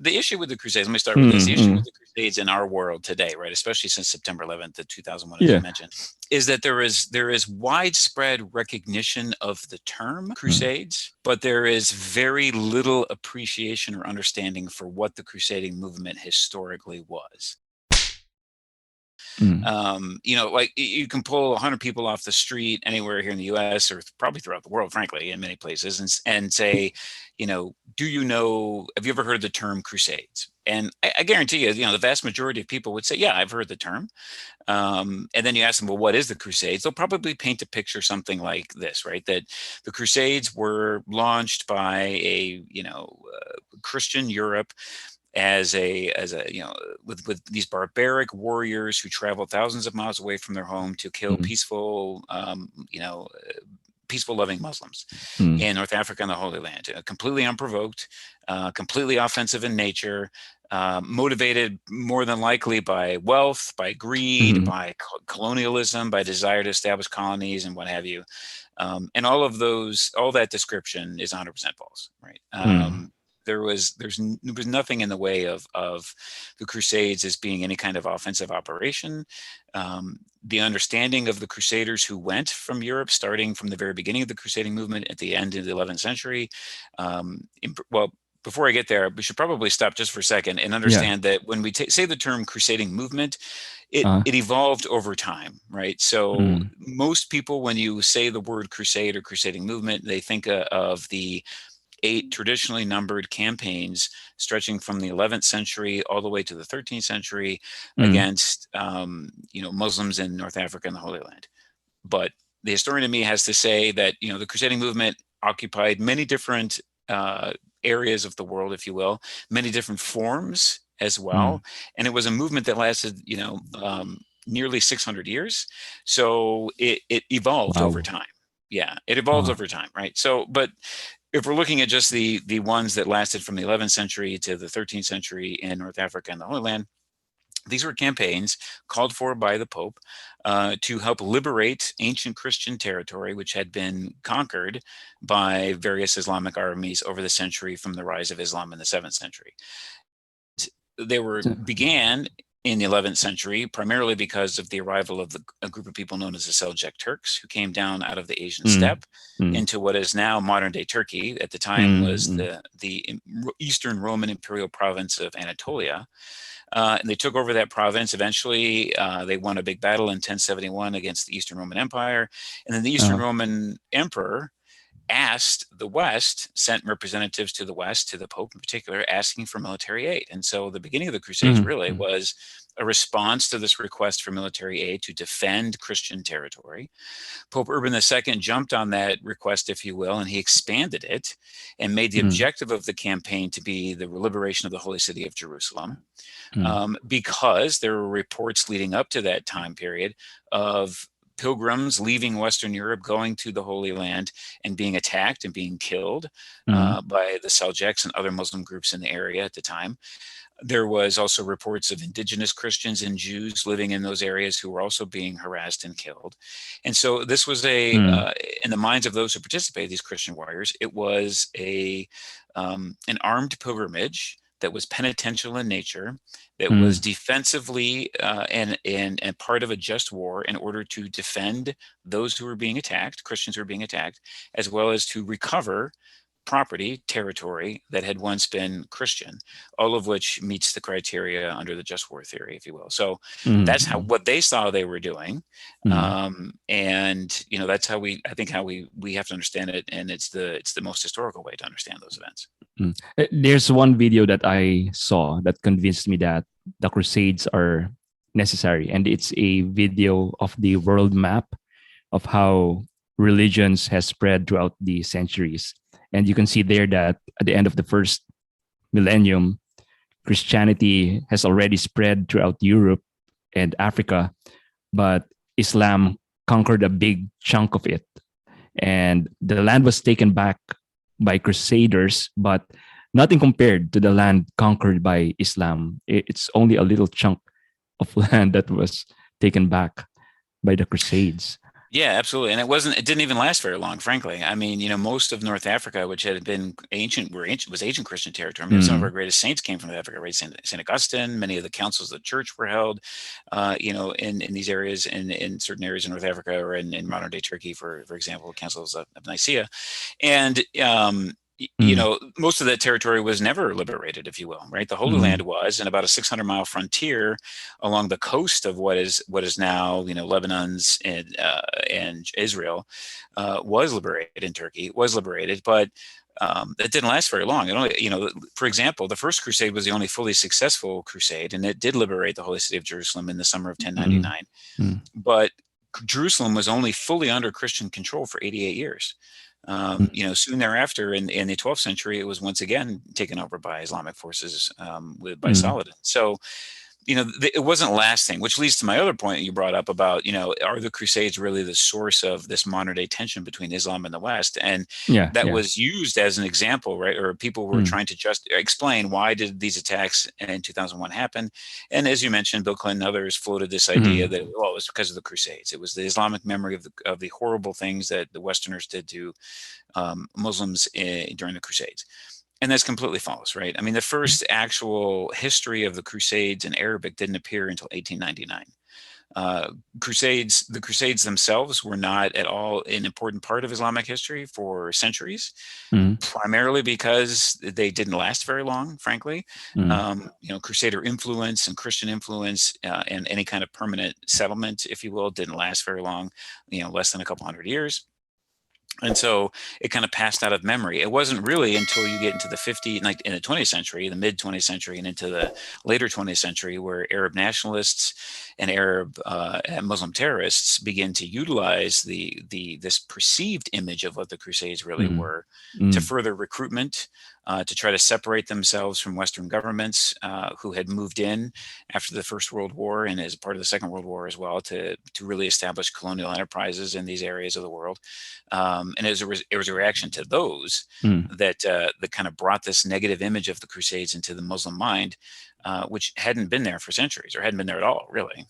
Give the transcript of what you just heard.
the issue with the Crusades, let me start with this. The issue Mm-hmm. with the Crusades in our world today, right, especially since September 11th of 2001, as you Yeah. mentioned, is that there is widespread recognition of the term Mm. Crusades, but there is very little appreciation or understanding for what the crusading movement historically was. Mm. Like you can pull 100 people off the street anywhere here in the U.S. or probably throughout the world, frankly, in many places, and say, do you know? Have you ever heard the term Crusades? And I guarantee you, the vast majority of people would say, yeah, I've heard the term. And then you ask them, well, what is the Crusades? They'll probably paint a picture something like this, right? That the Crusades were launched by a Christian Europe as a with these barbaric warriors who traveled thousands of miles away from their home to kill Mm. peaceful loving Muslims Mm. in North Africa and the Holy Land, completely unprovoked, completely offensive in nature, motivated more than likely by wealth, by greed, Mm. by colonialism, by desire to establish colonies and what have you. And all that description is 100% false, right? Mm. There was nothing in the way of the Crusades as being any kind of offensive operation. The understanding of the Crusaders who went from Europe, starting from the very beginning of the crusading movement at the end of the 11th century. Well, before I get there, we should probably stop just for a second and Yeah. understand that when we say the term crusading movement, it Uh. it evolved over time, right? So Mm. most people, when you say the word crusade or crusading movement, they think of the 8 traditionally numbered campaigns stretching from the 11th century all the way to the 13th century Mm. against Muslims in North Africa and the Holy Land. But the historian in me has to say that the crusading movement occupied many different areas of the world, if you will, many different forms as Mm. well, and it was a movement that lasted nearly 600 years. So it evolved over Wow. time. Yeah, it evolves Uh. over time, right? So, but if we're looking at just the ones that lasted from the 11th century to the 13th century in North Africa and the Holy Land, these were campaigns called for by the Pope to help liberate ancient Christian territory, which had been conquered by various Islamic armies over the century from the rise of Islam in the 7th century. They began in the 11th century, primarily because of the arrival of a group of people known as the Seljuk Turks, who came down out of the Asian Mm. steppe Mm. into what is now modern-day Turkey. At the time Mm. was Mm. the Eastern Roman imperial province of Anatolia. And they took over that province. Eventually, they won a big battle in 1071 against the Eastern Roman Empire. And then the Eastern Uh. Roman Emperor sent representatives to the West, to the Pope in particular, asking for military aid. And so the beginning of the Crusades Mm. really Mm. was a response to this request for military aid to defend Christian territory. Pope Urban II jumped on that request, if you will, and he expanded it and made the Mm. objective of the campaign to be the liberation of the holy city of Jerusalem. Mm. Because there were reports leading up to that time period of pilgrims leaving Western Europe, going to the Holy Land, and being attacked and being killed Mm. by the Seljuks and other Muslim groups in the area at the time. There was also reports of indigenous Christians and Jews living in those areas who were also being harassed and killed. And so this was Mm. in the minds of those who participated, these Christian warriors, it was an armed pilgrimage that was penitential in nature, that was Mm. defensively and part of a just war in order to defend those who were being attacked, Christians who were being attacked, as well as to recover property, territory that had once been Christian, all of which meets the criteria under the just war theory, if you will. So that's how Mm. what they saw they were doing, Mm. and that's how we have to understand it, and it's the most historical way to understand those events. Mm. There's one video that I saw that convinced me that the Crusades are necessary, and it's a video of the world map of how religions has spread throughout the centuries. And you can see there that at the end of the first millennium, Christianity has already spread throughout Europe and Africa, but Islam conquered a big chunk of it. And the land was taken back by crusaders, but nothing compared to the land conquered by Islam. It's only a little chunk of land that was taken back by the Crusades. Yeah, absolutely. And it didn't even last very long, frankly. I mean, most of North Africa, which had been was ancient Christian territory. I mean, some of our Mm, greatest saints came from Africa, right? Saint Augustine, many of the councils of the church were held, in these areas, in certain areas in North Africa, or in modern day Turkey, for example, councils of Nicaea. And mm, most of that territory was never liberated, if you will, right? The Holy mm, Land was, and about a 600-mile frontier along the coast of what is now, Lebanon's and Israel, was liberated. In Turkey was liberated, but it didn't last very long. It only, for example, the First Crusade was the only fully successful crusade, and it did liberate the holy city of Jerusalem in the summer of mm, 1099. mm, But Jerusalem was only fully under Christian control for 88 years. mm, Soon thereafter, in the 12th century, it was once again taken over by Islamic forces, by mm, Saladin. So, it wasn't lasting, which leads to my other point you brought up about, are the Crusades really the source of this modern day tension between Islam and the West? And yeah, that yeah. was used as an example, right? Or people were Mm, trying to just explain why did these attacks in 2001 happen. And as you mentioned, Bill Clinton and others floated this idea mm, that, well, it was because of the Crusades. It was the Islamic memory of the horrible things that the Westerners did to Muslims during the Crusades. And that's completely false, right? I mean, the first actual history of the Crusades in Arabic didn't appear until 1899. Uh, the Crusades themselves were not at all an important part of Islamic history for centuries, mm, primarily because they didn't last very long, frankly. mm, Crusader influence and Christian influence, and any kind of permanent settlement, if you will, didn't last very long, less than a couple hundred years. And so it kind of passed out of memory. It wasn't really until you get into the 50, like in the 20th century, the mid 20th century, and into the later 20th century, where Arab nationalists and Arab and Muslim terrorists begin to utilize this perceived image of what the Crusades really mm, were to mm, further recruitment, to try to separate themselves from Western governments who had moved in after the First World War and as part of the Second World War as well, to really establish colonial enterprises in these areas of the world. And it was a reaction to those mm. that kind of brought this negative image of the Crusades into the Muslim mind, which hadn't been there for centuries, or hadn't been there at all, really.